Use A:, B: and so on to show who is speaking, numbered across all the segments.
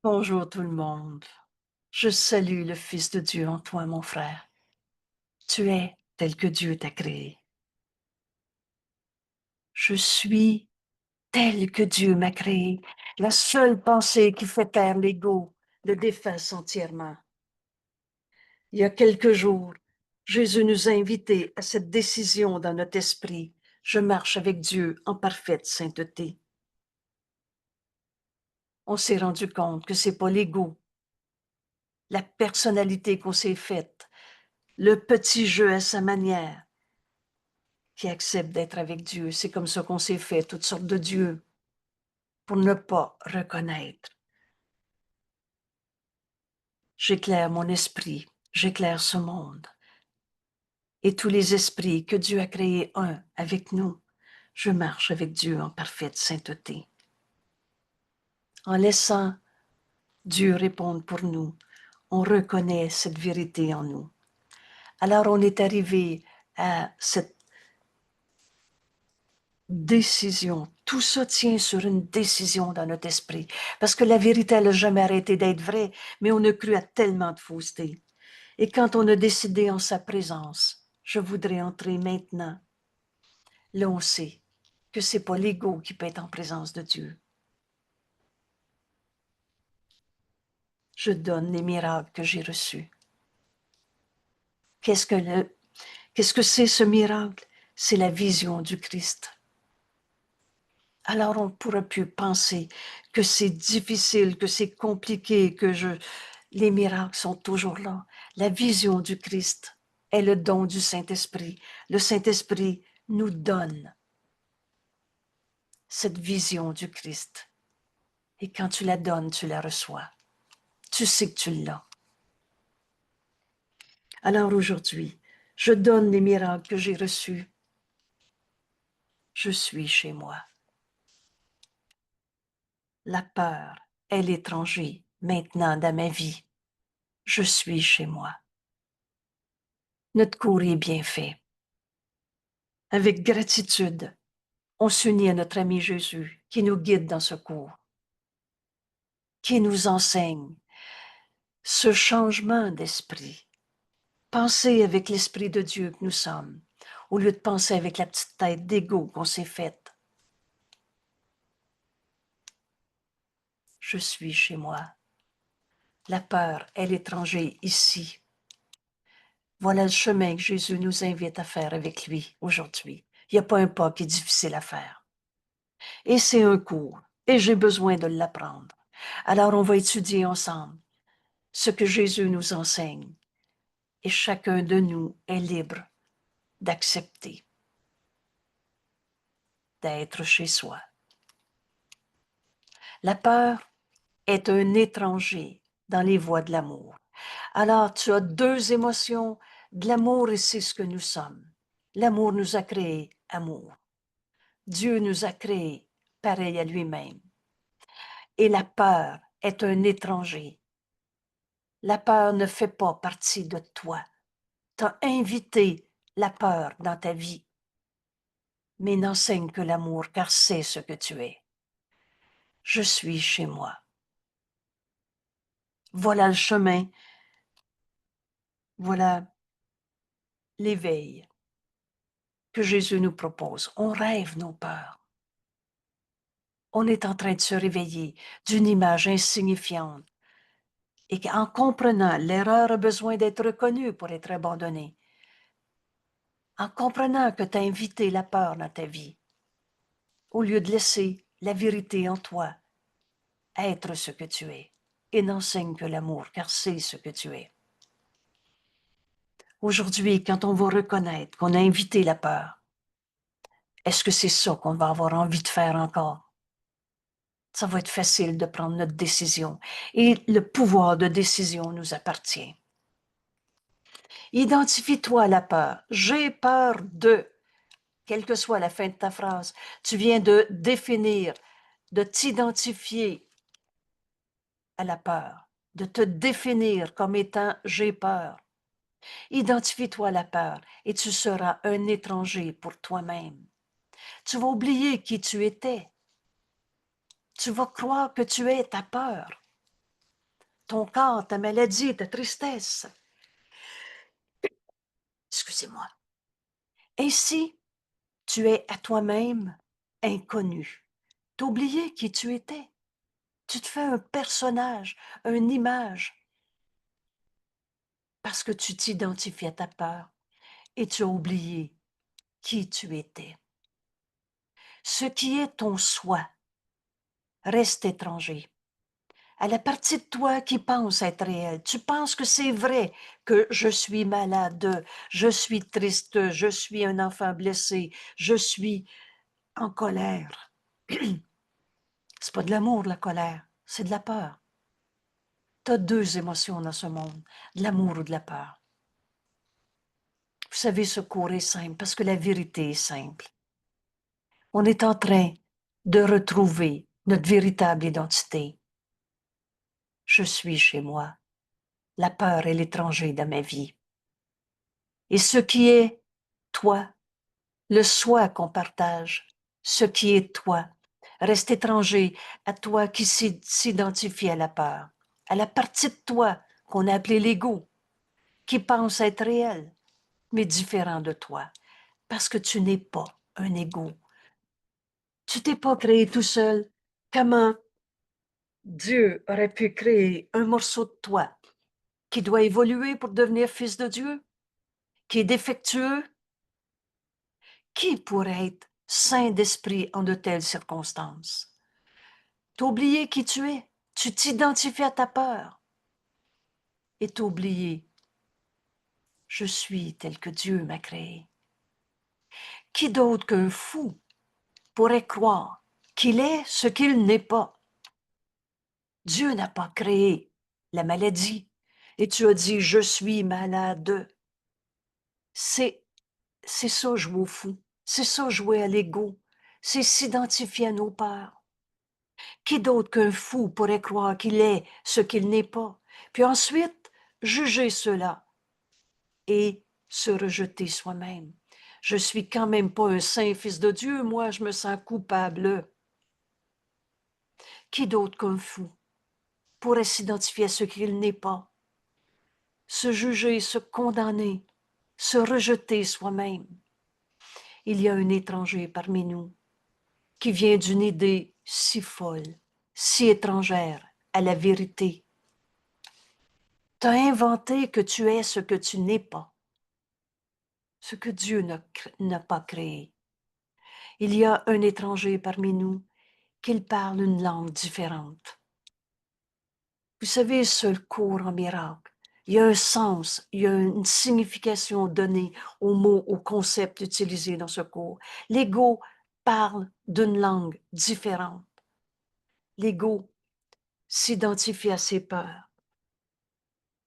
A: Bonjour tout le monde. Je salue le Fils de Dieu en toi, mon frère. Tu es tel que Dieu t'a créé. Je suis tel que Dieu m'a créé. La seule pensée qui fait taire l'ego le déface entièrement. Il y a quelques jours, Jésus nous a invités à cette décision dans notre esprit. Je marche avec Dieu en parfaite sainteté. On s'est rendu compte que c'est pas l'ego, la personnalité qu'on s'est faite, le petit jeu à sa manière, qui accepte d'être avec Dieu. C'est comme ça qu'on s'est fait toutes sortes de dieux pour ne pas reconnaître. J'éclaire mon esprit, j'éclaire ce monde. Et tous les esprits que Dieu a créés un avec nous, je marche avec Dieu en parfaite sainteté. En laissant Dieu répondre pour nous, on reconnaît cette vérité en nous. Alors on est arrivé à cette décision. Tout ça tient sur une décision dans notre esprit. Parce que la vérité, elle n'a jamais arrêté d'être vraie, mais on a cru à tellement de fausseté. Et quand on a décidé en sa présence, je voudrais entrer maintenant, là on sait que c'est pas l'ego qui peut être en présence de Dieu. Je donne les miracles que j'ai reçus. Qu'est-ce que c'est ce miracle? C'est la vision du Christ. Alors on ne pourra plus penser que c'est difficile, que c'est compliqué, les miracles sont toujours là. La vision du Christ est le don du Saint-Esprit. Le Saint-Esprit nous donne cette vision du Christ. Et quand tu la donnes, tu la reçois. Tu sais que tu l'as. Alors aujourd'hui, je donne les miracles que j'ai reçus. Je suis chez moi. La peur est l'étranger maintenant dans ma vie. Je suis chez moi. Notre cours est bien fait. Avec gratitude, on s'unit à notre ami Jésus qui nous guide dans ce cours, qui nous enseigne ce changement d'esprit. Penser avec l'Esprit de Dieu que nous sommes, au lieu de penser avec la petite tête d'égo qu'on s'est faite. Je suis chez moi. La peur est l'étranger ici. Voilà le chemin que Jésus nous invite à faire avec lui aujourd'hui. Il n'y a pas un pas qui est difficile à faire. Et c'est un cours, et j'ai besoin de l'apprendre. Alors on va étudier ensemble ce que Jésus nous enseigne, et chacun de nous est libre d'accepter, d'être chez soi. La peur est un étranger dans les voies de l'amour. Alors tu as deux émotions, de l'amour et c'est ce que nous sommes. L'amour nous a créés amour. Dieu nous a créés pareil à lui-même. Et la peur est un étranger. La peur ne fait pas partie de toi. Tu as invité la peur dans ta vie, mais n'enseigne que l'amour, car c'est ce que tu es. Je suis chez moi. Voilà le chemin, voilà l'éveil que Jésus nous propose. On rêve nos peurs. On est en train de se réveiller d'une image insignifiante. Et en comprenant, l'erreur a besoin d'être reconnue pour être abandonnée. En comprenant que tu as invité la peur dans ta vie, au lieu de laisser la vérité en toi être ce que tu es, et n'enseigne que l'amour, car c'est ce que tu es. Aujourd'hui, quand on va reconnaître qu'on a invité la peur, est-ce que c'est ça qu'on va avoir envie de faire encore? Ça va être facile de prendre notre décision, et le pouvoir de décision nous appartient. Identifie-toi à la peur. J'ai peur de, quelle que soit la fin de ta phrase, tu viens de définir, de t'identifier à la peur, de te définir comme étant j'ai peur. Identifie-toi à la peur et tu seras un étranger pour toi-même. Tu vas oublier qui tu étais. Tu vas croire que tu es ta peur. ton corps, ta maladie, ta tristesse. Excusez-moi. Ainsi, tu es à toi-même inconnu. T'as oublié qui tu étais. Tu te fais un personnage, une image, parce que tu t'identifies à ta peur et tu as oublié qui tu étais. Ce qui est ton soi reste étranger à la partie de toi qui pense être réelle. Tu penses que c'est vrai que je suis malade, je suis triste, je suis un enfant blessé, je suis en colère. C'est pas de l'amour, la colère, c'est de la peur. Tu as deux émotions dans ce monde, de l'amour ou de la peur. Vous savez, ce cours est simple parce que la vérité est simple. On est en train de retrouver notre véritable identité. Je suis chez moi. La peur est l'étranger dans ma vie. Et ce qui est toi, le soi qu'on partage, ce qui est toi, reste étranger à toi qui s'identifie à la peur, à la partie de toi qu'on a appelée l'ego, qui pense être réel, mais différent de toi, parce que tu n'es pas un ego. Tu t'es pas créé tout seul. Comment Dieu aurait pu créer un morceau de toi qui doit évoluer pour devenir fils de Dieu, qui est défectueux? Qui pourrait être saint d'esprit en de telles circonstances? T'as oublié qui tu es. Tu t'identifies à ta peur. Et t'as oublié, je suis tel que Dieu m'a créé. Qui d'autre qu'un fou pourrait croire qu'il est ce qu'il n'est pas? Dieu n'a pas créé la maladie. Et tu as dit, je suis malade. C'est ça jouer au fou. C'est ça jouer à l'ego. C'est s'identifier à nos peurs. Qui d'autre qu'un fou pourrait croire qu'il est ce qu'il n'est pas? Puis ensuite, juger cela et se rejeter soi-même. Je suis quand même pas un saint fils de Dieu, moi je me sens coupable. Qui d'autre qu'un fou pourrait s'identifier à ce qu'il n'est pas? Se juger, se condamner, se rejeter soi-même. Il y a un étranger parmi nous qui vient d'une idée si folle, si étrangère à la vérité. Tu as inventé que tu es ce que tu n'es pas, ce que Dieu n'a pas créé. Il y a un étranger parmi nous qui parle une langue différente. Vous savez, ce cours en miracle, il y a un sens, il y a une signification donnée aux mots, aux concepts utilisés dans ce cours. L'ego parle d'une langue différente. L'ego s'identifie à ses peurs,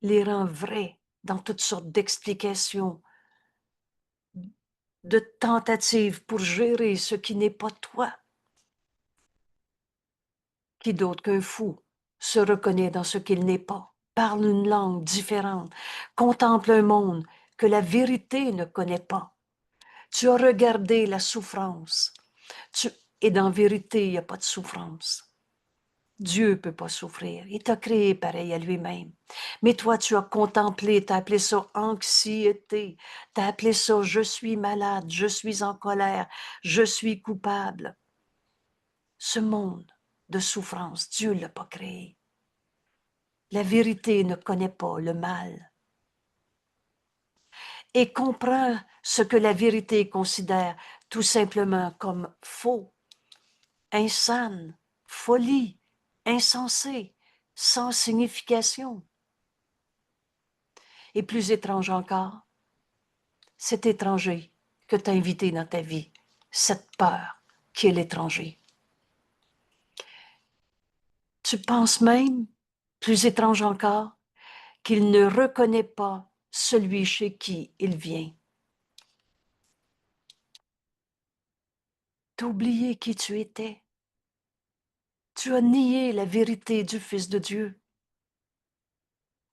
A: les rend vraies dans toutes sortes d'explications, de tentatives pour gérer ce qui n'est pas toi. Qui d'autre qu'un fou se reconnaît dans ce qu'il n'est pas, parle une langue différente, contemple un monde que la vérité ne connaît pas. Tu as regardé la souffrance, et dans vérité, il n'y a pas de souffrance. Dieu ne peut pas souffrir. Il t'a créé pareil à lui-même. Mais toi, tu as contemplé, tu as appelé ça anxiété, tu as appelé ça je suis malade, je suis en colère, je suis coupable. Ce monde de souffrance, Dieu ne l'a pas créé. La vérité ne connaît pas le mal. Et comprend ce que la vérité considère tout simplement comme faux, insane, folie, insensé, sans signification. Et plus étrange encore, cet étranger que tu as invité dans ta vie, cette peur qui est l'étranger. Tu penses même, plus étrange encore, qu'il ne reconnaît pas celui chez qui il vient. Tu as oublié qui tu étais. Tu as nié la vérité du Fils de Dieu.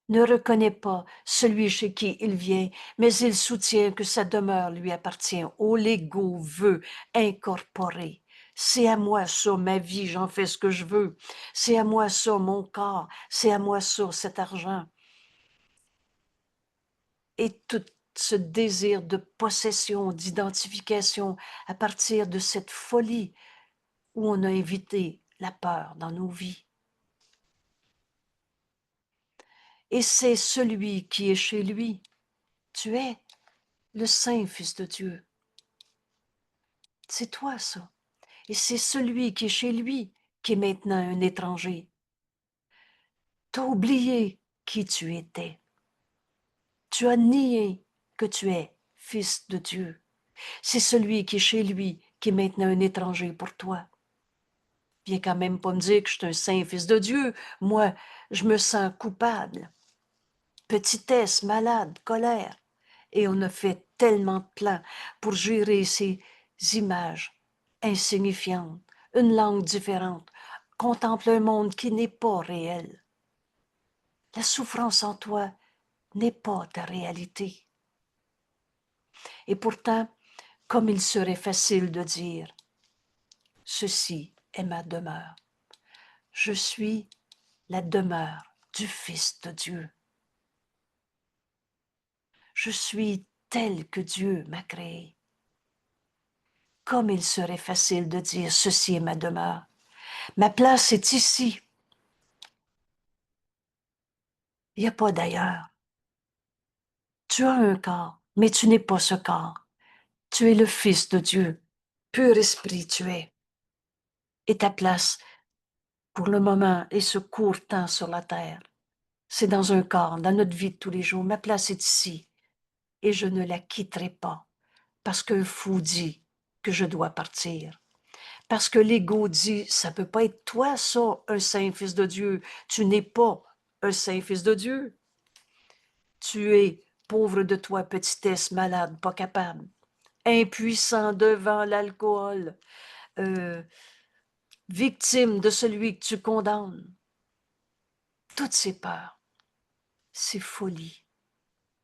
A: Ne reconnaît pas celui chez qui il vient, mais il soutient que sa demeure lui appartient. Oh, l'ego veut incorporer C'est à moi ça, ma vie, j'en fais ce que je veux. C'est à moi ça, mon corps. C'est à moi ça, cet argent. Et tout ce désir de possession, d'identification à partir de cette folie où on a invité la peur dans nos vies. Et c'est celui qui est chez lui. Tu es le Saint Fils de Dieu. C'est toi ça. Et c'est celui qui est chez lui qui est maintenant un étranger. Tu as oublié qui tu étais. Tu as nié que tu es Fils de Dieu. C'est celui qui est chez lui qui est maintenant un étranger pour toi. Viens quand même pas me dire que je suis un saint Fils de Dieu. Moi, je me sens coupable. Petitesse, malade, colère. Et on a fait tellement de plans pour gérer ces images insignifiantes, une langue différente, contemple un monde qui n'est pas réel. La souffrance en toi n'est pas ta réalité. Et pourtant, comme il serait facile de dire, ceci est ma demeure. Je suis la demeure du Fils de Dieu. Je suis tel que Dieu m'a créé. Comme il serait facile de dire, ceci est ma demeure. Ma place est ici. Il n'y a pas d'ailleurs. Tu as un corps, mais tu n'es pas ce corps. Tu es le Fils de Dieu, pur esprit tu es. Et ta place, pour le moment, est ce court temps sur la terre. C'est dans un corps, dans notre vie de tous les jours. Ma place est ici. Et je ne la quitterai pas, parce qu'un fou dit que je dois partir. Parce que l'ego dit, ça peut pas être toi, ça, un saint fils de Dieu. Tu n'es pas un saint fils de Dieu. Tu es pauvre de toi, petitesse, malade, pas capable, impuissant devant l'alcool, victime de celui que tu condamnes. Toutes ces peurs, ces folies.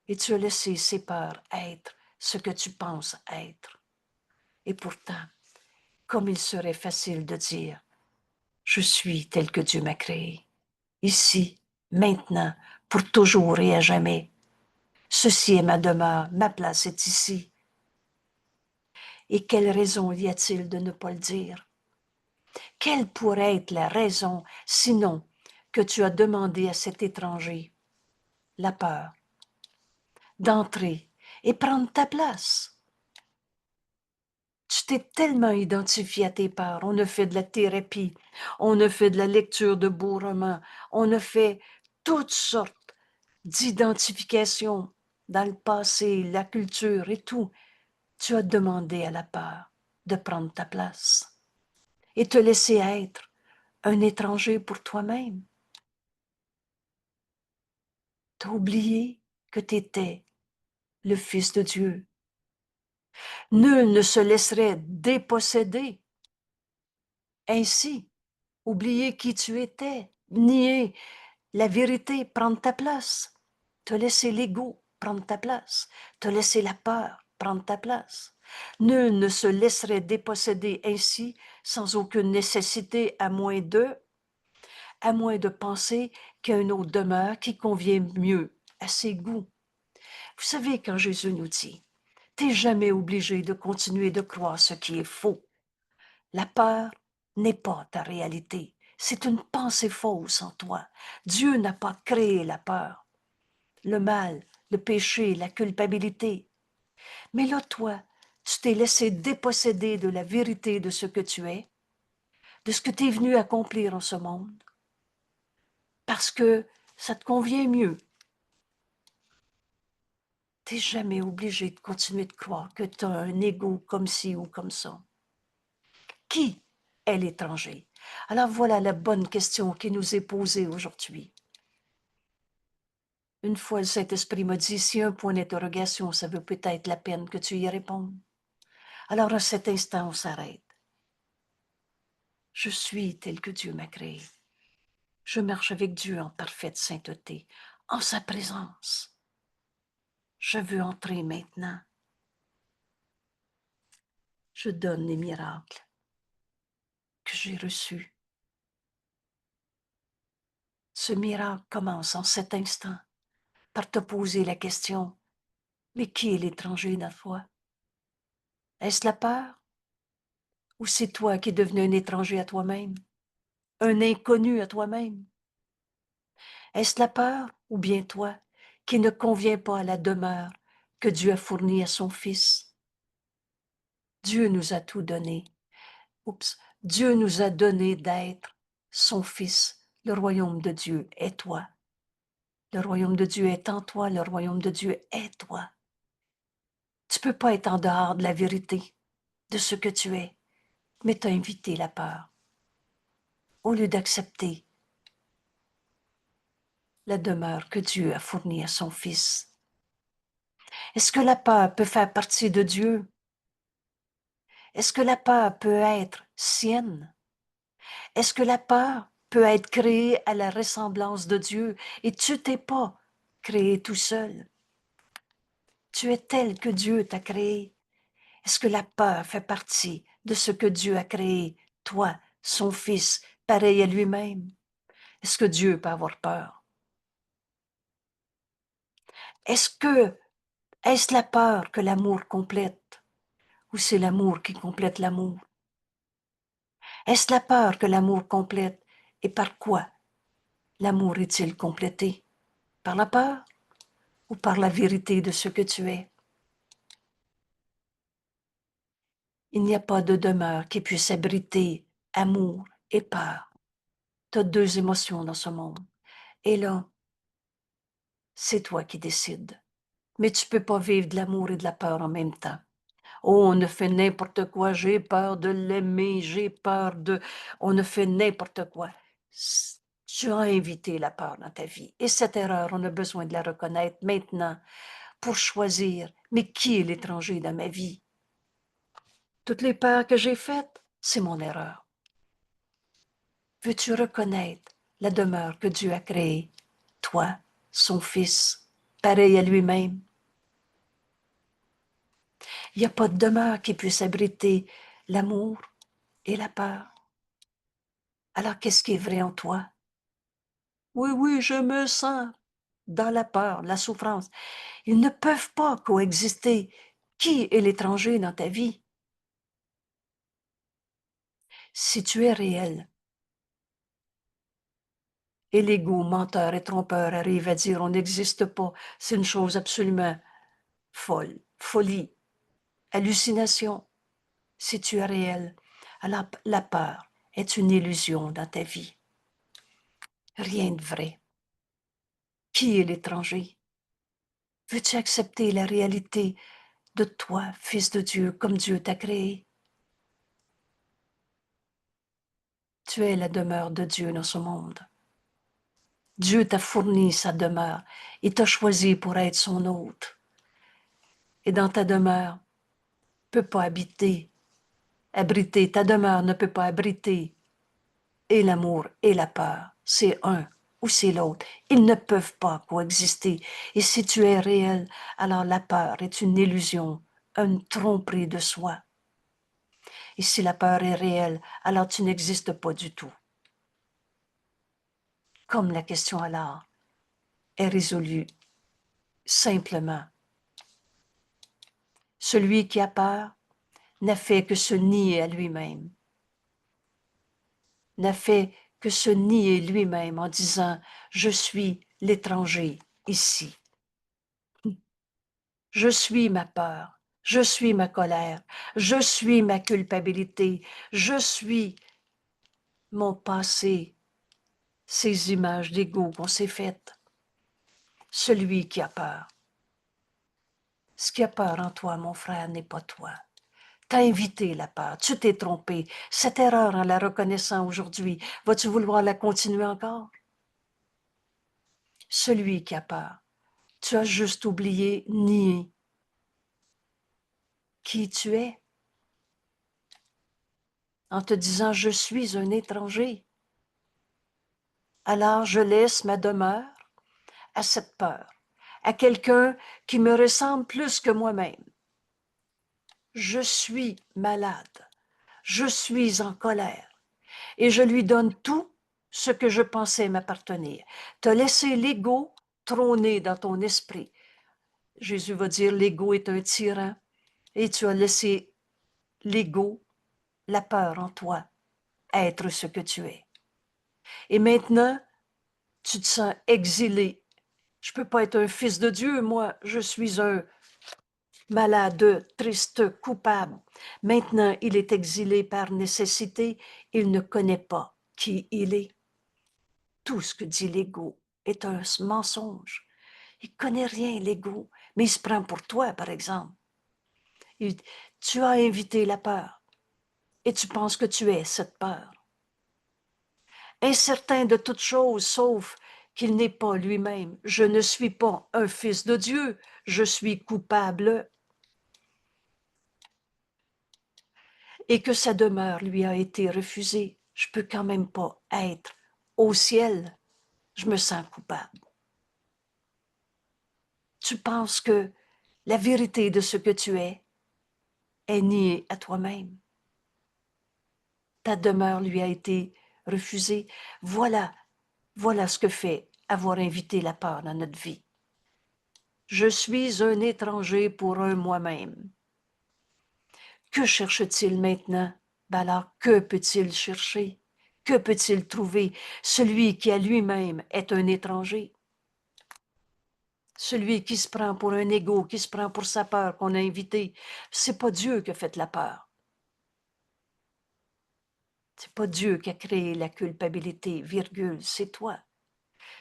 A: Et tu as laissé ces peurs être ce que tu penses être. Et pourtant, comme il serait facile de dire, je suis tel que Dieu m'a créé, ici, maintenant, pour toujours et à jamais. Ceci est ma demeure, ma place est ici. Et quelle raison y a-t-il de ne pas le dire? Quelle pourrait être la raison, sinon que tu as demandé à cet étranger la peur d'entrer et prendre ta place? Tu t'es tellement identifié à tes peurs. On a fait de la thérapie, on a fait de la lecture de beaux romans, on a fait toutes sortes d'identifications dans le passé, la culture et tout. Tu as demandé à la peur de prendre ta place et te laisser être un étranger pour toi-même. Tu as oublié que tu étais le Fils de Dieu. Nul ne se laisserait déposséder ainsi. Oublier qui tu étais, nier la vérité, prendre ta place, te laisser l'ego prendre ta place, te laisser la peur prendre ta place. Nul ne se laisserait déposséder ainsi sans aucune nécessité à moins de penser qu'il y a une autre demeure qui convient mieux à ses goûts. Vous savez, quand Jésus nous dit, t'es jamais obligé de continuer de croire ce qui est faux. La peur n'est pas ta réalité. C'est une pensée fausse en toi. Dieu n'a pas créé la peur, le mal, le péché, la culpabilité. Mais là, toi, tu t'es laissé déposséder de la vérité de ce que tu es, de ce que tu es venu accomplir en ce monde, parce que ça te convient mieux. Tu n'es jamais obligé de continuer de croire que tu as un ego comme ci ou comme ça. Qui est l'étranger? Alors voilà la bonne question qui nous est posée aujourd'hui. Une fois, le Saint-Esprit m'a dit, si un point d'interrogation, ça vaut peut-être la peine que tu y répondes. Alors à cet instant, on s'arrête. Je suis tel que Dieu m'a créé. Je marche avec Dieu en parfaite sainteté, en sa présence. Je veux entrer maintenant. Je donne les miracles. que j'ai reçu. Ce miracle commence en cet instant par te poser la question, mais qui est l'étranger dans toi? Est-ce la peur? Ou c'est toi qui es devenu un étranger à toi-même? Un inconnu à toi-même? Est-ce la peur ou bien toi qui ne convient pas à la demeure que Dieu a fournie à son Fils? Dieu nous a tout donné. Oups. Dieu nous a donné d'être son Fils. Le royaume de Dieu est toi. Le royaume de Dieu est en toi. Le royaume de Dieu est toi. Tu peux pas être en dehors de la vérité, de ce que tu es, mais tu as invité la peur. Au lieu d'accepter la demeure que Dieu a fournie à son Fils. Est-ce que la peur peut faire partie de Dieu? Est-ce que la peur peut être sienne? Est-ce que la peur peut être créée à la ressemblance de Dieu et tu t'es pas créé tout seul? Tu es tel que Dieu t'a créé. Est-ce que la peur fait partie de ce que Dieu a créé, toi, son Fils, pareil à lui-même? Est-ce que Dieu peut avoir peur? Est-ce la peur que l'amour complète ou c'est l'amour qui complète l'amour? Est-ce la peur que l'amour complète et par quoi l'amour est-il complété? Par la peur ou par la vérité de ce que tu es? Il n'y a pas de demeure qui puisse abriter amour et peur. Tu as deux émotions dans ce monde. Et là, c'est toi qui décides. Mais tu peux pas vivre de l'amour et de la peur en même temps. Oh, on ne fait n'importe quoi, j'ai peur de l'aimer, j'ai peur de... On ne fait n'importe quoi. Tu as invité la peur dans ta vie. Et cette erreur, on a besoin de la reconnaître maintenant pour choisir. Mais qui est l'étranger dans ma vie? Toutes les peurs que j'ai faites, c'est mon erreur. Veux-tu reconnaître la demeure que Dieu a créée, toi, son Fils, pareil à lui-même? Il n'y a pas de demeure qui puisse abriter l'amour et la peur. Alors, qu'est-ce qui est vrai en toi? Oui, oui, je me sens dans la peur, la souffrance. Ils ne peuvent pas coexister. Qui est l'étranger dans ta vie? Si tu es réel, et l'ego menteur et trompeur arrive à dire on n'existe pas, c'est une chose absolument folle, folie, hallucination. Si tu es réel, alors la peur est une illusion dans ta vie. Rien de vrai. Qui est l'étranger? Veux-tu accepter la réalité de toi, Fils de Dieu, comme Dieu t'a créé? Tu es la demeure de Dieu dans ce monde. Dieu t'a fourni sa demeure. Il t'a choisi pour être son hôte. Et dans ta demeure, ne peut pas abriter, ta demeure ne peut pas abriter et l'amour et la peur. C'est un ou c'est l'autre. Ils ne peuvent pas coexister. Et si tu es réel, alors la peur est une illusion, une tromperie de soi. Et si la peur est réelle, alors tu n'existes pas du tout. Comme la question alors est résolue simplement. Celui qui a peur n'a fait que se nier à lui-même, n'a fait que se nier lui-même en disant « Je suis l'étranger ici. Je suis ma peur, je suis ma colère, je suis ma culpabilité, je suis mon passé, ces images d'ego qu'on s'est faites. » Celui qui a peur. Ce qui a peur en toi, mon frère, n'est pas toi. T'as invité la peur, tu t'es trompé. Cette erreur, en la reconnaissant aujourd'hui, vas-tu vouloir la continuer encore? Celui qui a peur, tu as juste oublié, nié qui tu es, en te disant « je suis un étranger ». Alors je laisse ma demeure à cette peur, à quelqu'un qui me ressemble plus que moi-même. Je suis malade, je suis en colère. et je lui donne tout ce que je pensais m'appartenir. Tu as laissé l'ego trôner dans ton esprit. Jésus va dire, l'ego est un tyran, et tu as laissé l'ego, la peur en toi, être ce que tu es. Et maintenant, tu te sens exilé. Je ne peux pas être un fils de Dieu, moi, je suis un malade, triste, coupable. Maintenant, il est exilé par nécessité, il ne connaît pas qui il est. Tout ce que dit l'ego est un mensonge. Il ne connaît rien, l'ego, mais il se prend pour toi, par exemple. Tu as invité la peur et tu penses que tu es cette peur. Incertain de toute chose, sauf qu'il n'est pas lui-même. Je ne suis pas un fils de Dieu, je suis coupable. Et que sa demeure lui a été refusée. Je peux quand même pas être au ciel. Je me sens coupable. Tu penses que la vérité de ce que tu es niée à toi-même. Ta demeure lui a été refusée. Voilà ce que fait avoir invité la peur dans notre vie. Je suis un étranger pour un moi-même. Que cherche-t-il maintenant? Ben alors, que peut-il chercher? Que peut-il trouver? Celui qui à lui-même est un étranger. Celui qui se prend pour un égo, qui se prend pour sa peur qu'on a invité. C'est pas Dieu qui a fait la peur. C'est pas Dieu qui a créé la culpabilité, virgule, c'est toi.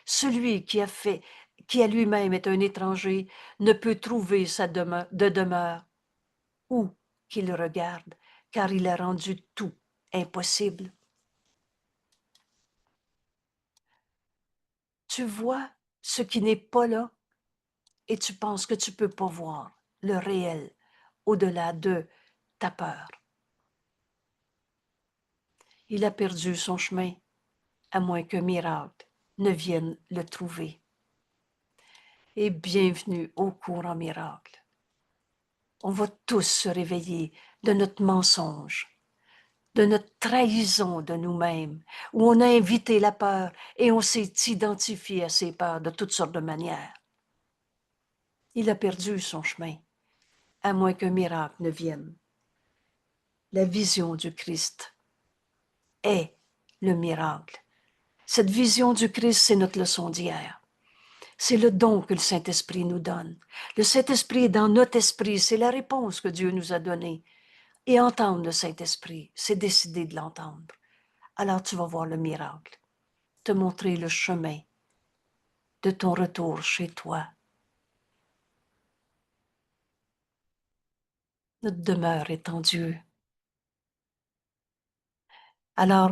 A: Celui qui à lui-même est un étranger, ne peut trouver sa demeure où qu'il regarde, car il a rendu tout impossible. Tu vois ce qui n'est pas là et tu penses que tu peux pas voir le réel au-delà de ta peur. Il a perdu son chemin, à moins qu'un miracle ne vienne le trouver. Et bienvenue au courant miracle. On va tous se réveiller de notre mensonge, de notre trahison de nous-mêmes, où on a invité la peur et on s'est identifié à ces peurs de toutes sortes de manières. Il a perdu son chemin, à moins qu'un miracle ne vienne. La vision du Christ est le miracle. Cette vision du Christ, c'est notre leçon d'hier. C'est le don que le Saint-Esprit nous donne. Le Saint-Esprit est dans notre esprit, c'est la réponse que Dieu nous a donnée. Et entendre le Saint-Esprit, c'est décider de l'entendre. Alors tu vas voir le miracle, te montrer le chemin de ton retour chez toi. Notre demeure est en Dieu. Alors,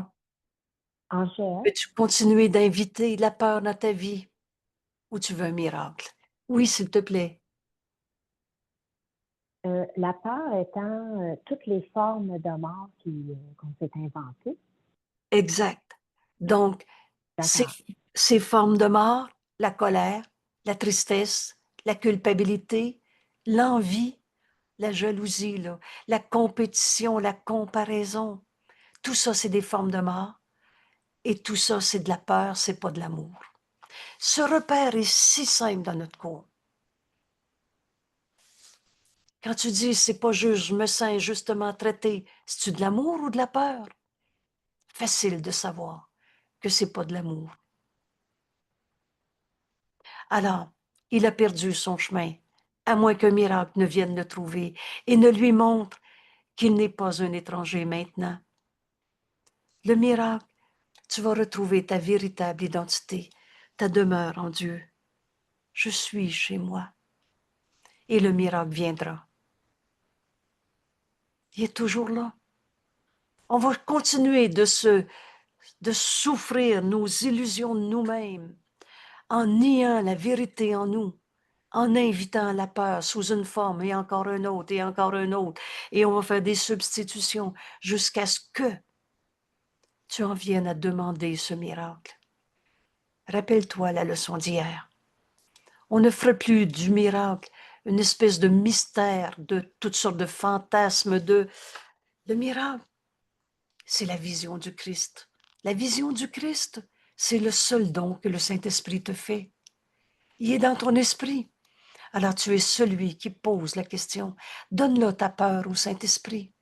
B: Angèle,
A: peux-tu continuer d'inviter la peur dans ta vie ou tu veux un miracle? Oui, s'il te plaît.
B: la peur étant toutes les formes de mort qu'on s'est inventées.
A: Exact. Donc,
B: D'accord.
A: ces formes de mort, la colère, la tristesse, la culpabilité, l'envie, la jalousie, là, la compétition, la comparaison, tout ça, c'est des formes de mort. Et tout ça, c'est de la peur, c'est pas de l'amour. Ce repère est si simple dans notre cours. Quand tu dis, c'est pas juste, je me sens injustement traité, c'est-tu de l'amour ou de la peur? Facile de savoir que c'est pas de l'amour. Alors, il a perdu son chemin, à moins qu'un miracle ne vienne le trouver et ne lui montre qu'il n'est pas un étranger maintenant. Le miracle, tu vas retrouver ta véritable identité, ta demeure en Dieu. Je suis chez moi. Et le miracle viendra. Il est toujours là. On va continuer de souffrir nos illusions de nous-mêmes en niant la vérité en nous, en invitant la peur sous une forme et encore une autre et encore une autre. Et on va faire des substitutions jusqu'à ce que tu en viennes à demander ce miracle. Rappelle-toi la leçon d'hier. On ne ferait plus du miracle une espèce de mystère, de toutes sortes de fantasmes, de miracle. c'est la vision du Christ. La vision du Christ, c'est le seul don que le Saint-Esprit te fait. Il est dans ton esprit. Alors tu es celui qui pose la question. Donne-le ta peur au Saint-Esprit.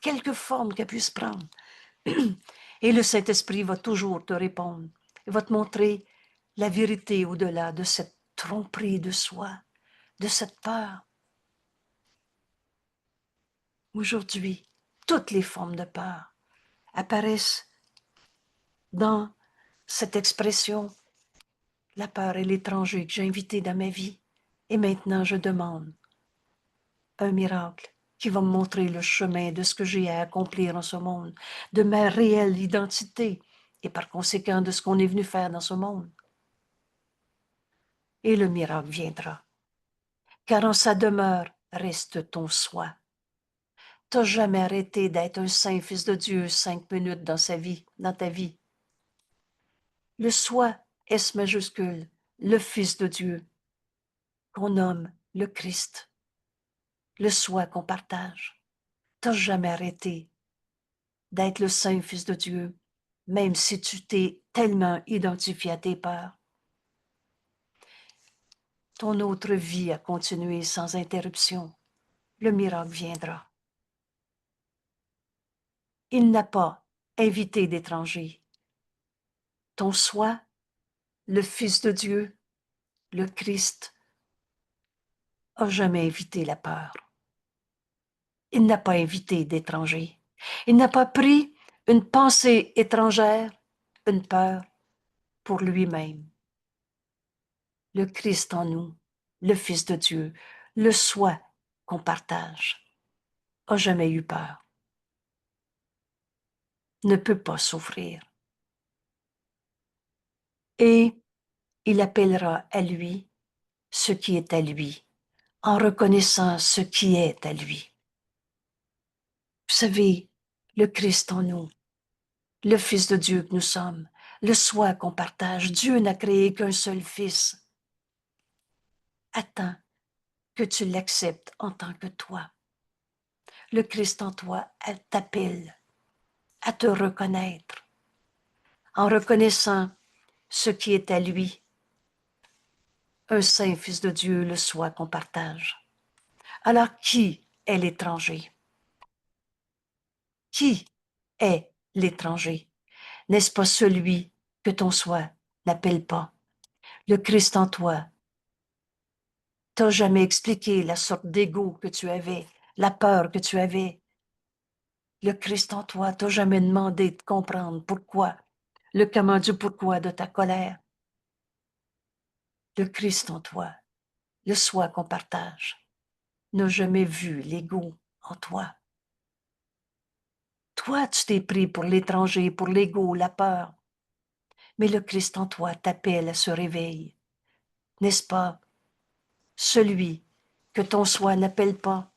A: Quelque forme qu'elle puisse prendre. Et le Saint-Esprit va toujours te répondre. Il va te montrer la vérité au-delà de cette tromperie de soi, de cette peur. Aujourd'hui, toutes les formes de peur apparaissent dans cette expression, la peur et l'étranger que j'ai invité dans ma vie. Et maintenant, je demande un miracle qui va me montrer le chemin de ce que j'ai à accomplir en ce monde, de ma réelle identité et par conséquent de ce qu'on est venu faire dans ce monde. Et le miracle viendra. Car en sa demeure reste ton soi. T'as jamais arrêté d'être un saint fils de Dieu 5 minutes dans sa vie, dans ta vie. Le soi, S majuscule, le Fils de Dieu, qu'on nomme le Christ, le soi qu'on partage. T'as jamais arrêté d'être le saint Fils de Dieu, même si tu t'es tellement identifié à tes peurs. Ton autre vie a continué sans interruption. Le miracle viendra. Il n'a pas invité d'étrangers. Ton soi, le Fils de Dieu, le Christ, a jamais évité la peur. Il n'a pas invité d'étrangers. Il n'a pas pris une pensée étrangère, une peur pour lui-même. Le Christ en nous, le Fils de Dieu, le soi qu'on partage, a jamais eu peur, ne peut pas souffrir. Et il appellera à lui ce qui est à lui, en reconnaissant ce qui est à lui. Vous savez, le Christ en nous, le Fils de Dieu que nous sommes, le soi qu'on partage, Dieu n'a créé qu'un seul Fils. Attends que tu l'acceptes en tant que toi. Le Christ en toi, elle t'appelle à te reconnaître en reconnaissant ce qui est à lui, un saint Fils de Dieu, le soi qu'on partage. Alors qui est l'étranger? Qui est l'étranger? N'est-ce pas celui que ton soi n'appelle pas? Le Christ en toi t'a jamais expliqué la sorte d'ego que tu avais, la peur que tu avais. Le Christ en toi t'a jamais demandé de comprendre pourquoi, le comment du pourquoi de ta colère. Le Christ en toi, le soi qu'on partage, n'a jamais vu l'ego en toi. Toi, tu t'es pris pour l'étranger, pour l'ego, la peur. Mais le Christ en toi t'appelle à ce réveil. N'est-ce pas? Celui que ton soi n'appelle pas.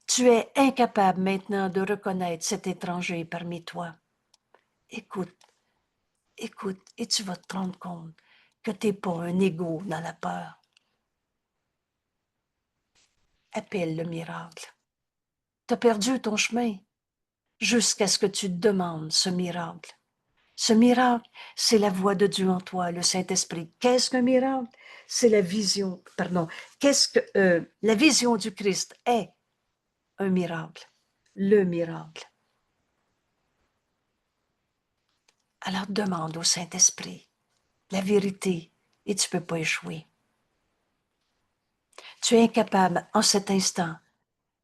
A: Tu es incapable maintenant de reconnaître cet étranger parmi toi. Écoute, écoute, et tu vas te rendre compte que tu n'es pas un égo dans la peur. Appelle le miracle. Tu as perdu ton chemin jusqu'à ce que tu te demandes ce miracle. Ce miracle, c'est la voix de Dieu en toi, le Saint-Esprit. Qu'est-ce qu'un miracle? C'est la vision, pardon, la vision du Christ est un miracle, le miracle. Alors demande au Saint-Esprit la vérité et tu ne peux pas échouer. Tu es incapable en cet instant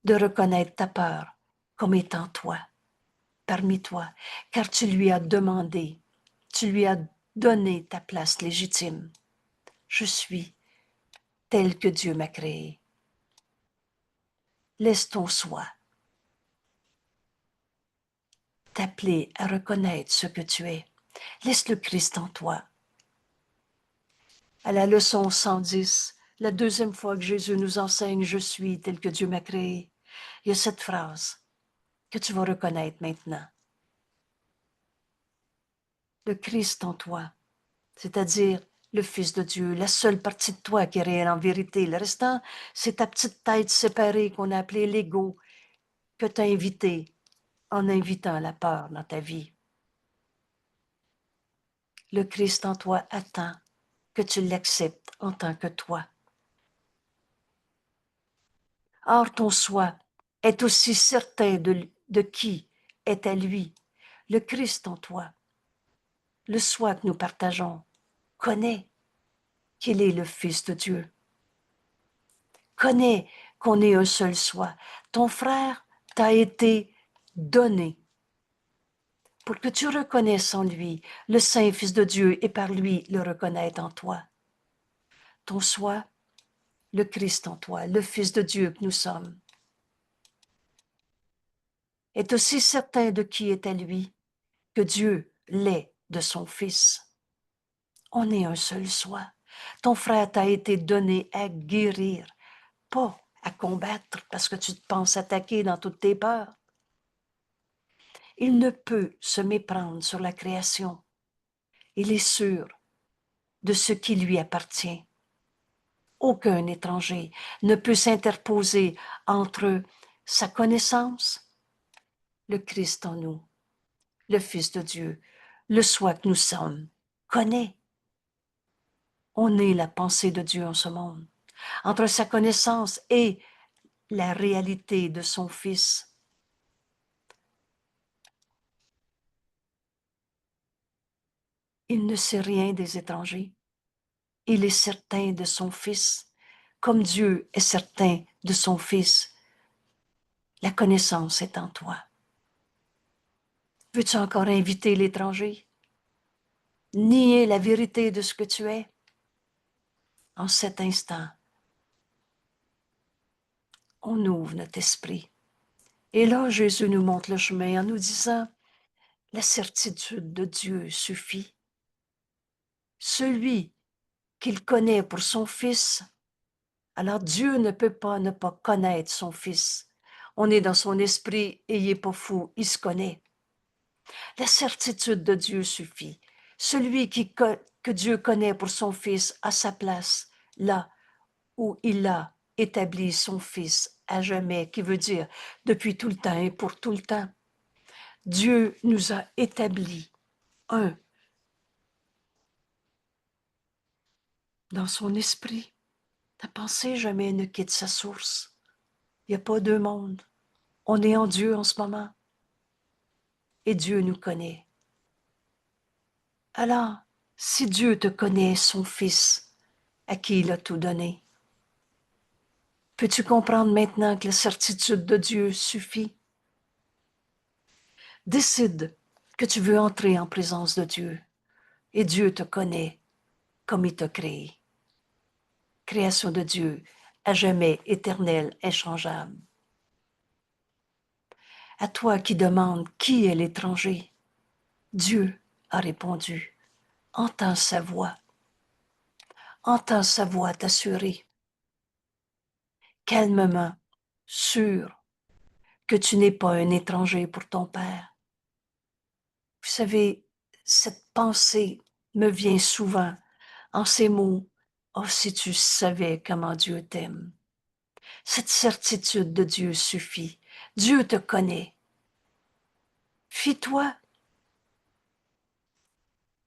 A: de reconnaître ta peur comme étant toi, parmi toi, car tu lui as demandé, tu lui as donné ta place légitime. Je suis tel que Dieu m'a créé. Laisse ton soi t'appeler à reconnaître ce que tu es. Laisse le Christ en toi. À la leçon 110, la deuxième fois que Jésus nous enseigne « Je suis tel que Dieu m'a créé », il y a cette phrase que tu vas reconnaître maintenant. Le Christ en toi, c'est-à-dire le Fils de Dieu, la seule partie de toi qui est réelle en vérité. Le restant, c'est ta petite tête séparée qu'on a appelée l'ego, que tu as invité en invitant la peur dans ta vie. Le Christ en toi attend que tu l'acceptes en tant que toi. Or, ton soi est aussi certain de qui est à lui. Le Christ en toi, le soi que nous partageons, connaît qu'il est le Fils de Dieu. Connais qu'on est un seul soi. Ton frère t'a été donné pour que tu reconnaisses en lui le Saint Fils de Dieu et par lui le reconnaître en toi. Ton soi, le Christ en toi, le Fils de Dieu que nous sommes, est aussi certain de qui est à lui que Dieu l'est de son Fils. On est un seul soi. Ton frère t'a été donné à guérir, pas à combattre parce que tu te penses attaquer dans toutes tes peurs. Il ne peut se méprendre sur la création. Il est sûr de ce qui lui appartient. Aucun étranger ne peut s'interposer entre sa connaissance, le Christ en nous, le Fils de Dieu, le soi que nous sommes, connaît. On est la pensée de Dieu en ce monde. Entre sa connaissance et la réalité de son Fils, il ne sait rien des étrangers. Il est certain de son Fils, comme Dieu est certain de son Fils. La connaissance est en toi. Veux-tu encore inviter l'étranger? Nier la vérité de ce que tu es? En cet instant, on ouvre notre esprit. Et là, Jésus nous montre le chemin en nous disant, la certitude de Dieu suffit. Celui qu'il connaît pour son Fils, alors Dieu ne peut pas ne pas connaître son Fils. On est dans son esprit et il n'est pas fou, il se connaît. La certitude de Dieu suffit. Celui que Dieu connaît pour son Fils a sa place là où il a établi son Fils à jamais, qui veut dire depuis tout le temps et pour tout le temps. Dieu nous a établis un dans son esprit. Ta pensée jamais ne quitte sa source. Il n'y a pas deux mondes. On est en Dieu en ce moment. Et Dieu nous connaît. Alors, si Dieu te connaît, son Fils, à qui il a tout donné, peux-tu comprendre maintenant que la certitude de Dieu suffit? Décide que tu veux entrer en présence de Dieu et Dieu te connaît comme il t'a créé. Création de Dieu, à jamais éternelle, inchangeable. À toi qui demandes qui est l'étranger, Dieu a répondu. Entends sa voix t'assurer, calmement, sûr que tu n'es pas un étranger pour ton Père. Vous savez, cette pensée me vient souvent en ces mots. Oh, si tu savais comment Dieu t'aime. Cette certitude de Dieu suffit. Dieu te connaît. Fie-toi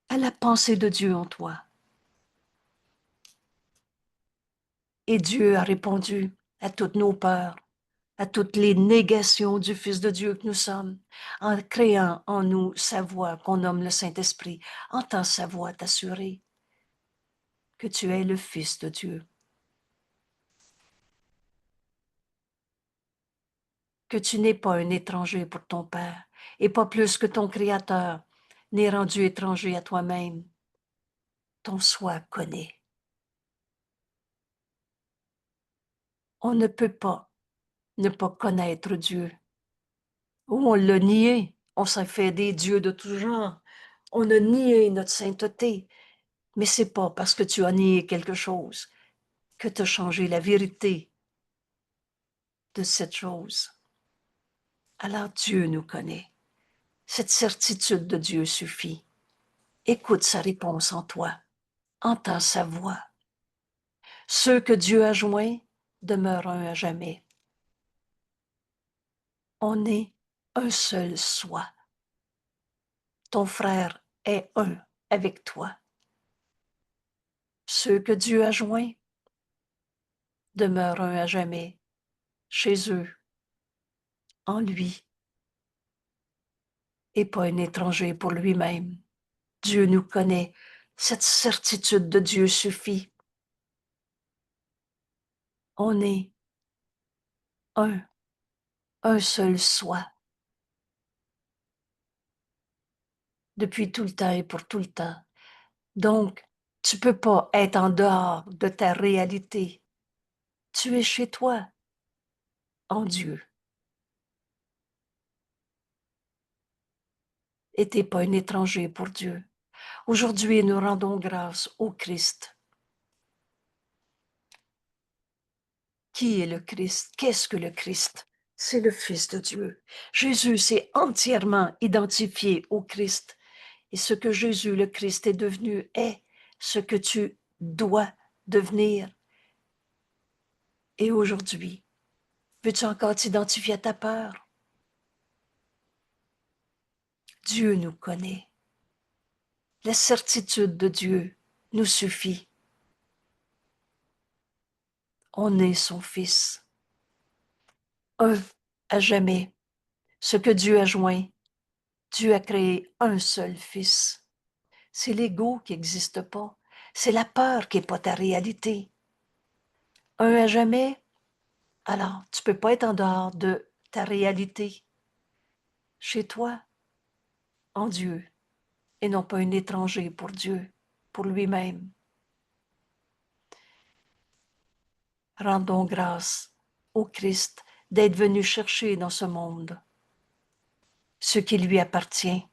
A: à la pensée de Dieu en toi. Et Dieu a répondu à toutes nos peurs, à toutes les négations du Fils de Dieu que nous sommes, en créant en nous sa voix qu'on nomme le Saint-Esprit. Entends sa voix t'assurer que tu es le Fils de Dieu, que tu n'es pas un étranger pour ton Père, et pas plus que ton Créateur n'est rendu étranger à toi-même. Ton soi connaît. On ne peut pas ne pas connaître Dieu. Ou on l'a nié, on s'en fait des dieux de tout genre. On a nié notre sainteté. Mais c'est pas parce que tu as nié quelque chose que tu as changé la vérité de cette chose. Alors Dieu nous connaît. Cette certitude de Dieu suffit. Écoute sa réponse en toi. Entends sa voix. Ceux que Dieu a joints demeurent un à jamais. On est un seul soi. Ton frère est un avec toi. Ceux que Dieu a joints demeurent un à jamais chez eux, en lui, et pas un étranger pour lui-même. Dieu nous connaît. Cette certitude de Dieu suffit. On est un seul soi, depuis tout le temps et pour tout le temps. Donc, tu peux pas être en dehors de ta réalité. Tu es chez toi, en Dieu. Et t'es pas un étranger pour Dieu. Aujourd'hui, nous rendons grâce au Christ. Qui est le Christ? Qu'est-ce que le Christ? C'est le Fils de Dieu. Jésus s'est entièrement identifié au Christ. Et ce que Jésus, le Christ, est devenu est ce que tu dois devenir. Et aujourd'hui, veux-tu encore t'identifier à ta peur? Dieu nous connaît. La certitude de Dieu nous suffit. On est son Fils. Un à jamais. Ce que Dieu a joint, Dieu a créé un seul Fils. C'est l'ego qui n'existe pas. C'est la peur qui n'est pas ta réalité. Un à jamais, alors tu ne peux pas être en dehors de ta réalité. Chez toi, en Dieu, et non pas un étranger pour Dieu, pour lui-même. Rendons grâce au Christ d'être venu chercher dans ce monde ce qui lui appartient.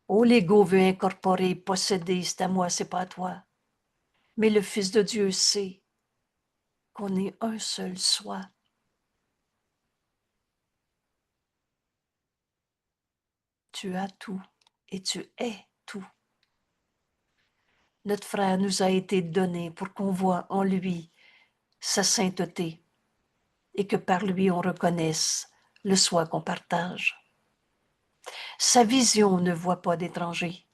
A: Oh, l'ego veut incorporer, posséder, c'est à moi, c'est pas à toi. Mais le Fils de Dieu sait qu'on est un seul soi. Tu as tout et tu es tout. Notre frère nous a été donné pour qu'on voie en lui sa sainteté et que par lui on reconnaisse le soi qu'on partage. Sa vision ne voit pas d'étranger.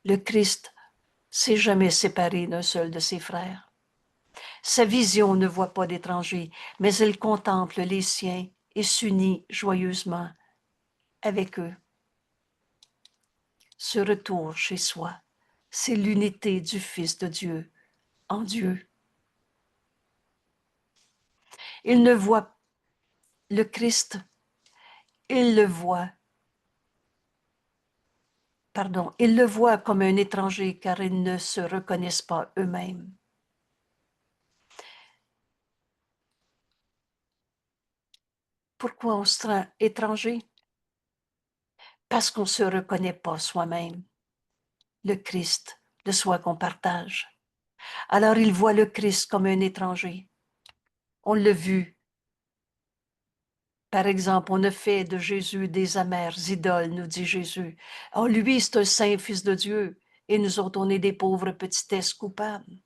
A: Le Christ s'est jamais séparé d'un seul de ses frères. Sa vision ne voit pas d'étranger, mais elle contemple les siens et s'unit joyeusement avec eux. Ce retour chez soi, c'est l'unité du Fils de Dieu en Dieu. Il ne voit le Christ, il le voit comme un étranger car ils ne se reconnaissent pas eux-mêmes. Pourquoi on se sent étranger? Parce qu'on ne se reconnaît pas soi-même. Le Christ, le soi qu'on partage. Alors il voit le Christ comme un étranger. On l'a vu. Par exemple, on a fait de Jésus des amères idoles, nous dit Jésus. Oh, lui, c'est un saint fils de Dieu, et nous autres, on est des pauvres petitesses coupables.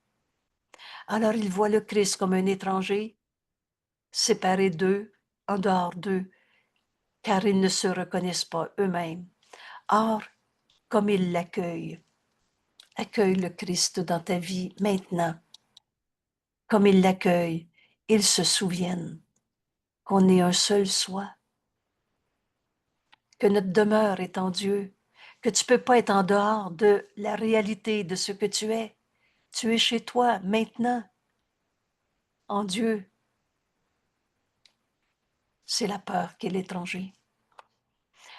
A: Alors il voit le Christ comme un étranger, séparé d'eux, en dehors d'eux, car ils ne se reconnaissent pas eux-mêmes. Or, comme ils l'accueillent, accueille le Christ dans ta vie maintenant. Comme ils l'accueillent, ils se souviennent qu'on est un seul soi, que notre demeure est en Dieu, que tu ne peux pas être en dehors de la réalité de ce que tu es. Tu es chez toi maintenant, en Dieu. C'est la peur qui est l'étranger.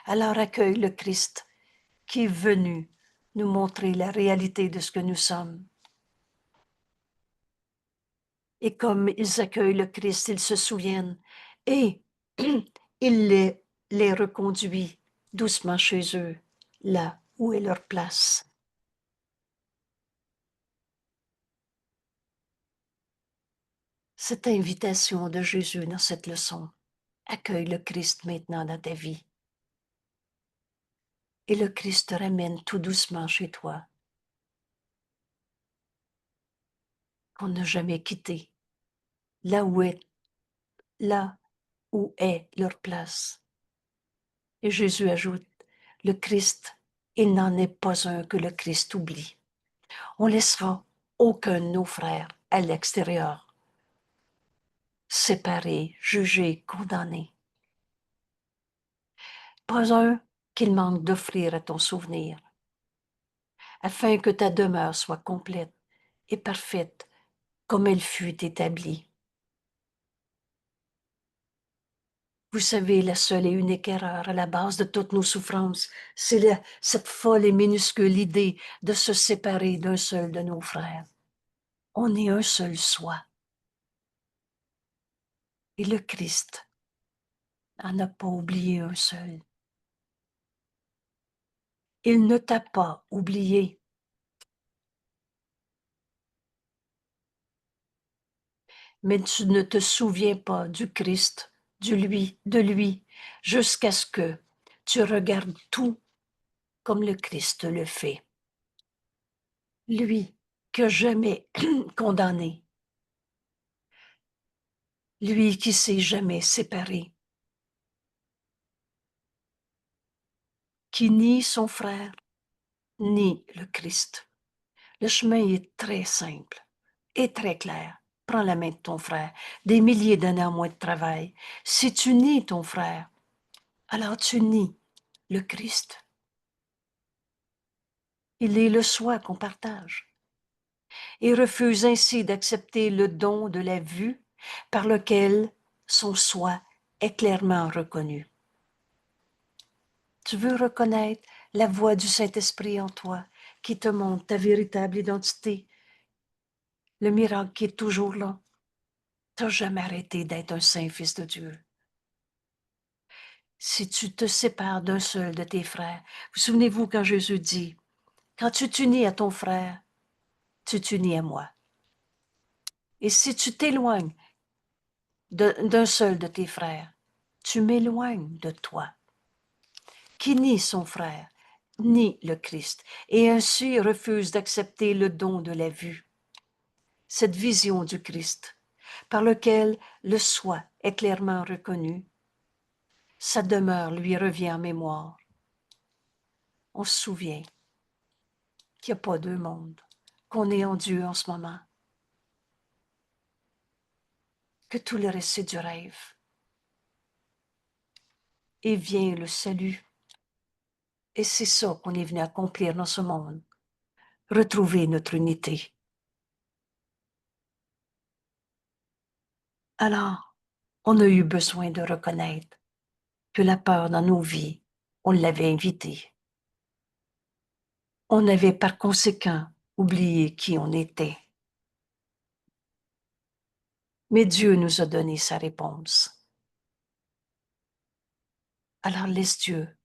A: Alors accueille le Christ qui est venu nous montrer la réalité de ce que nous sommes. Et comme ils accueillent le Christ, ils se souviennent et il les reconduit doucement chez eux, là où est leur place. Cette invitation de Jésus dans cette leçon, accueille le Christ maintenant dans ta vie. Et le Christ te ramène tout doucement chez toi, qu'on n'a jamais quitté, là où est, là où est leur place. Et Jésus ajoute, le Christ, il n'en est pas un que le Christ oublie. On laissera aucun de nos frères à l'extérieur, séparés, jugés, condamnés. Pas un qu'il manque d'offrir à ton souvenir, afin que ta demeure soit complète et parfaite comme elle fut établie. Vous savez, la seule et unique erreur à la base de toutes nos souffrances, c'est cette folle et minuscule idée de se séparer d'un seul de nos frères. On est un seul soi. Et le Christ n'en a pas oublié un seul. Il ne t'a pas oublié. Mais tu ne te souviens pas du Christ, de lui, jusqu'à ce que tu regardes tout comme le Christ le fait. Lui qui n'a jamais condamné, lui qui s'est jamais séparé, qui nie son frère, ni le Christ. Le chemin est très simple et très clair. Prends la main de ton frère. Des milliers d'années en moins de travail. Si tu nies ton frère, alors tu nies le Christ. Il est le soi qu'on partage. Et refuse ainsi d'accepter le don de la vue par lequel son soi est clairement reconnu. Tu veux reconnaître la voix du Saint-Esprit en toi qui te montre ta véritable identité, le miracle qui est toujours là. Tu n'as jamais arrêté d'être un saint fils de Dieu. Si tu te sépares d'un seul de tes frères, vous souvenez-vous quand Jésus dit, quand tu t'unis à ton frère, tu t'unis à moi. Et si tu t'éloignes d'un seul de tes frères, tu m'éloignes de toi. Qui nie son frère, nie le Christ, et ainsi refuse d'accepter le don de la vue. Cette vision du Christ, par lequel le soi est clairement reconnu, sa demeure lui revient en mémoire. On se souvient qu'il n'y a pas deux mondes, qu'on est en Dieu en ce moment, que tout le reste c'est du rêve. Et vient le salut. Et c'est ça qu'on est venu accomplir dans ce monde, retrouver notre unité. Alors, on a eu besoin de reconnaître que la peur dans nos vies, on l'avait invitée. On avait par conséquent oublié qui on était. Mais Dieu nous a donné sa réponse. Alors laisse Dieu,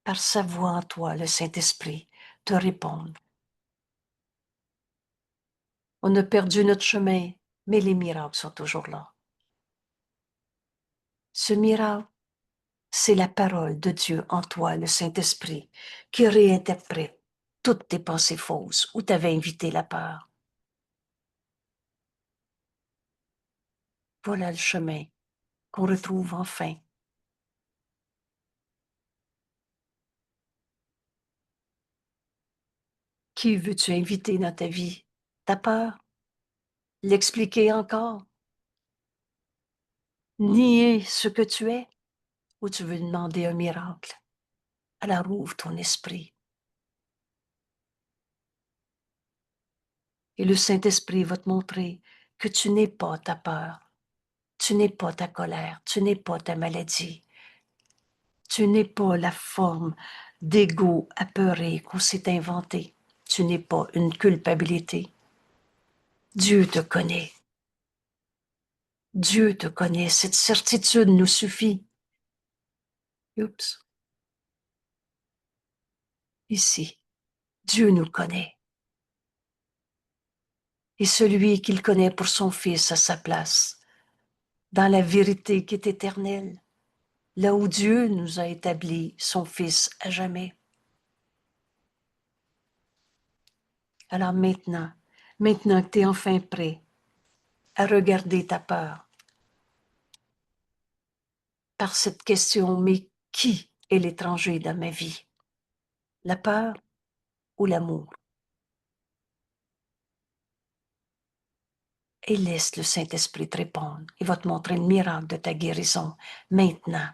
A: par sa voix en toi, le Saint-Esprit, te répondre. On a perdu notre chemin, mais les miracles sont toujours là. Ce miracle, c'est la parole de Dieu en toi, le Saint-Esprit, qui réinterprète toutes tes pensées fausses où t'avais invité la peur. Voilà le chemin qu'on retrouve enfin. Qui veux-tu inviter dans ta vie? Ta peur? L'expliquer encore? Nier ce que tu es? Ou tu veux demander un miracle? Alors ouvre ton esprit. Et le Saint-Esprit va te montrer que tu n'es pas ta peur. Tu n'es pas ta colère. Tu n'es pas ta maladie. Tu n'es pas la forme d'ego apeuré qu'on s'est inventé. Tu n'es pas une culpabilité. Dieu te connaît. Dieu te connaît. Cette certitude nous suffit. Oups. Ici, Dieu nous connaît. Et celui qu'il connaît pour son Fils à sa place, dans la vérité qui est éternelle, là où Dieu nous a établi son Fils à jamais. Alors maintenant que tu es enfin prêt à regarder ta peur par cette question, mais qui est l'étranger dans ma vie? La peur ou l'amour? Et laisse le Saint-Esprit te répondre. Il va te montrer le miracle de ta guérison maintenant.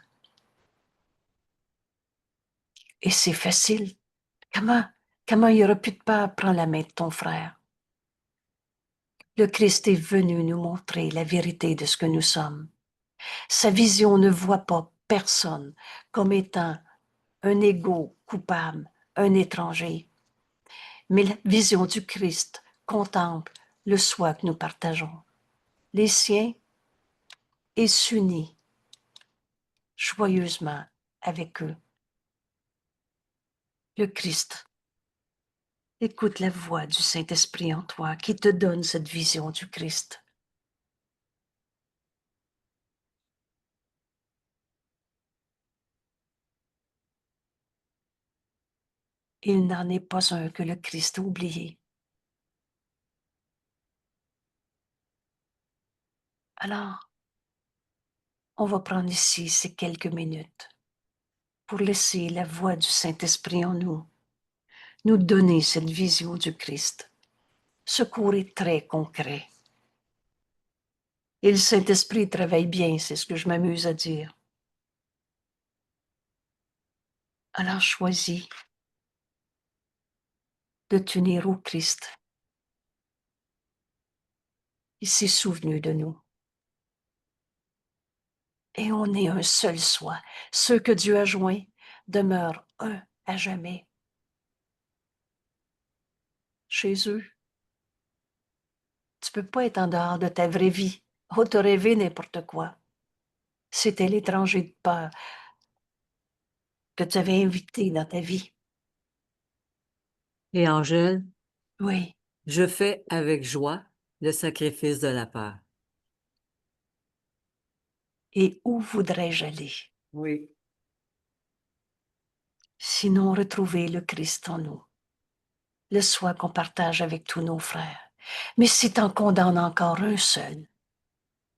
A: Et c'est facile. Comment il n'y aura plus de peur? Prends la main de ton frère. Le Christ est venu nous montrer la vérité de ce que nous sommes. Sa vision ne voit pas personne comme étant un égo coupable, un étranger. Mais la vision du Christ contemple le soi que nous partageons. Les siens et s'unit joyeusement avec eux. Le Christ, écoute la voix du Saint-Esprit en toi qui te donne cette vision du Christ. Il n'en est pas un que le Christ a oublié. Alors, on va prendre ici ces quelques minutes pour laisser la voix du Saint-Esprit en nous donner cette vision du Christ. Ce cours est très concret. Et le Saint-Esprit travaille bien, c'est ce que je m'amuse à dire. Alors choisis de t'unir au Christ. Il s'est souvenu de nous. Et on est un seul soi. Ceux que Dieu a joints demeurent un à jamais. Chez eux, tu peux pas être en dehors de ta vraie vie. Oh, t'as rêvé n'importe quoi. C'était l'étranger de peur que tu avais invité dans ta vie.
C: Et Angèle,
A: Oui.
C: je fais avec joie le sacrifice de la peur.
A: Et où voudrais-je aller?
C: Oui.
A: Sinon retrouver le Christ en nous. Le soi qu'on partage avec tous nos frères. Mais si t'en condamnes encore un seul,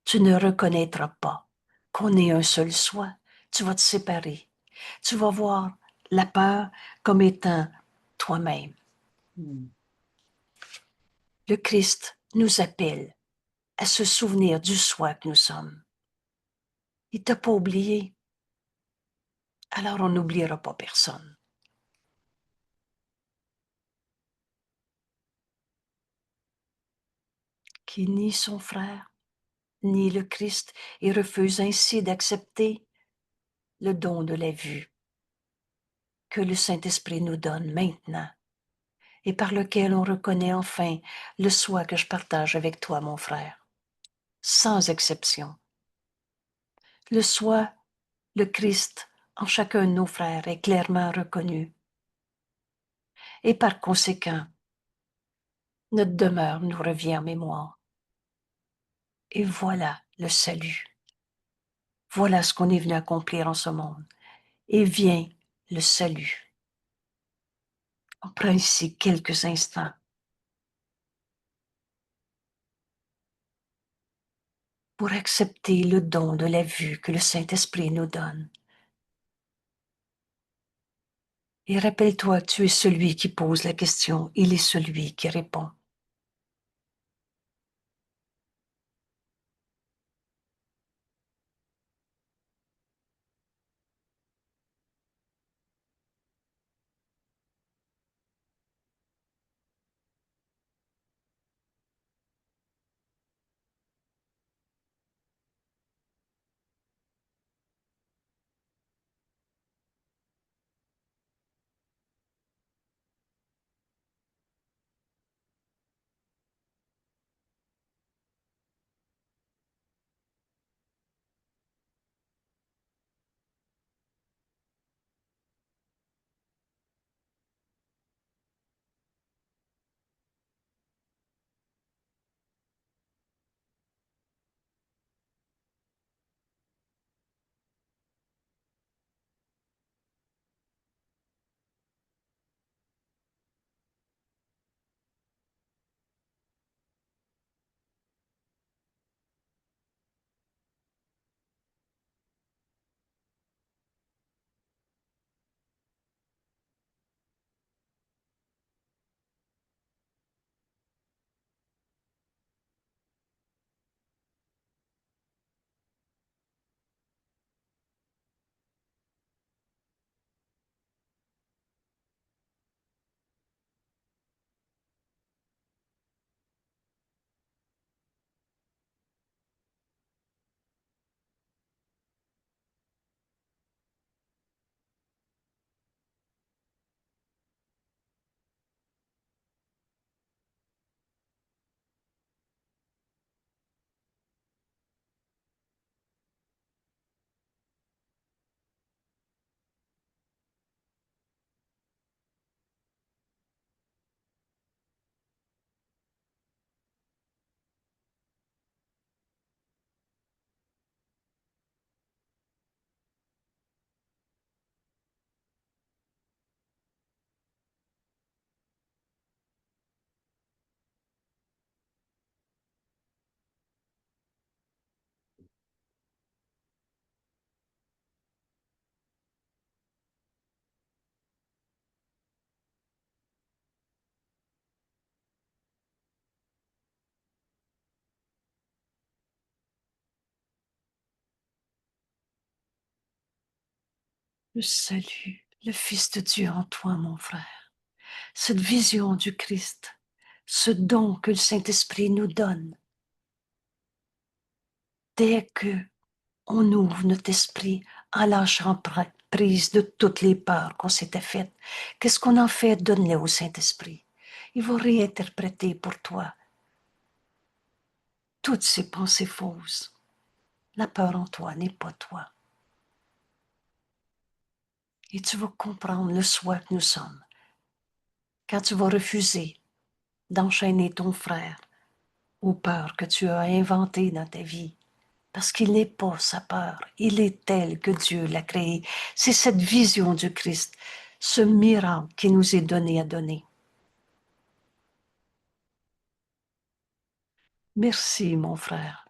A: tu ne reconnaîtras pas qu'on est un seul soi. Tu vas te séparer. Tu vas voir la peur comme étant toi-même. Le Christ nous appelle à se souvenir du soi que nous sommes. Il t'a pas oublié. Alors on n'oubliera pas personne. Qui nie son frère, nie le Christ et refuse ainsi d'accepter le don de la vue que le Saint-Esprit nous donne maintenant et par lequel on reconnaît enfin le soi que je partage avec toi, mon frère, sans exception. Le soi, le Christ, en chacun de nos frères est clairement reconnu. Et par conséquent, notre demeure nous revient en mémoire. Et voilà le salut. Voilà ce qu'on est venu accomplir en ce monde. Et vient le salut. On prend ici quelques instants pour accepter le don de la vue que le Saint-Esprit nous donne. Et rappelle-toi, tu es celui qui pose la question, il est celui qui répond. le salut, le Fils de Dieu en toi, mon frère. Cette vision du Christ, ce don que le Saint-Esprit nous donne. Dès que on ouvre notre esprit en lâchant prise de toutes les peurs qu'on s'était faites, qu'est-ce qu'on en fait? Donne-les au Saint-Esprit. Il va réinterpréter pour toi toutes ces pensées fausses. La peur en toi n'est pas toi. Et tu vas comprendre le soi que nous sommes. Quand tu vas refuser d'enchaîner ton frère aux peurs que tu as inventées dans ta vie, parce qu'il n'est pas sa peur, il est tel que Dieu l'a créé. C'est cette vision du Christ, ce miracle qui nous est donné à donner. Merci, mon frère.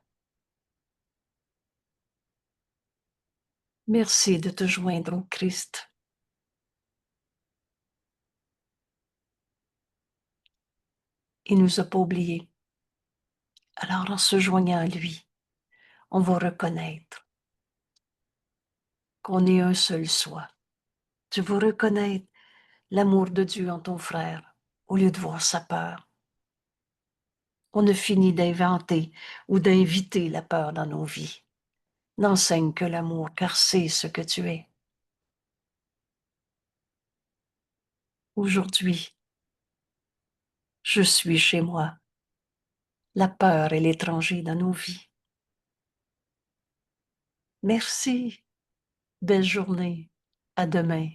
A: Merci de te joindre au Christ. Il ne nous a pas oubliés. Alors, en se joignant à lui, on va reconnaître qu'on est un seul soi. Tu vas reconnaître l'amour de Dieu en ton frère au lieu de voir sa peur. On a fini d'inventer ou d'inviter la peur dans nos vies. N'enseigne que l'amour, car c'est ce que tu es. Aujourd'hui, je suis chez moi. La peur est l'étranger dans nos vies. Merci. Belle journée. À demain.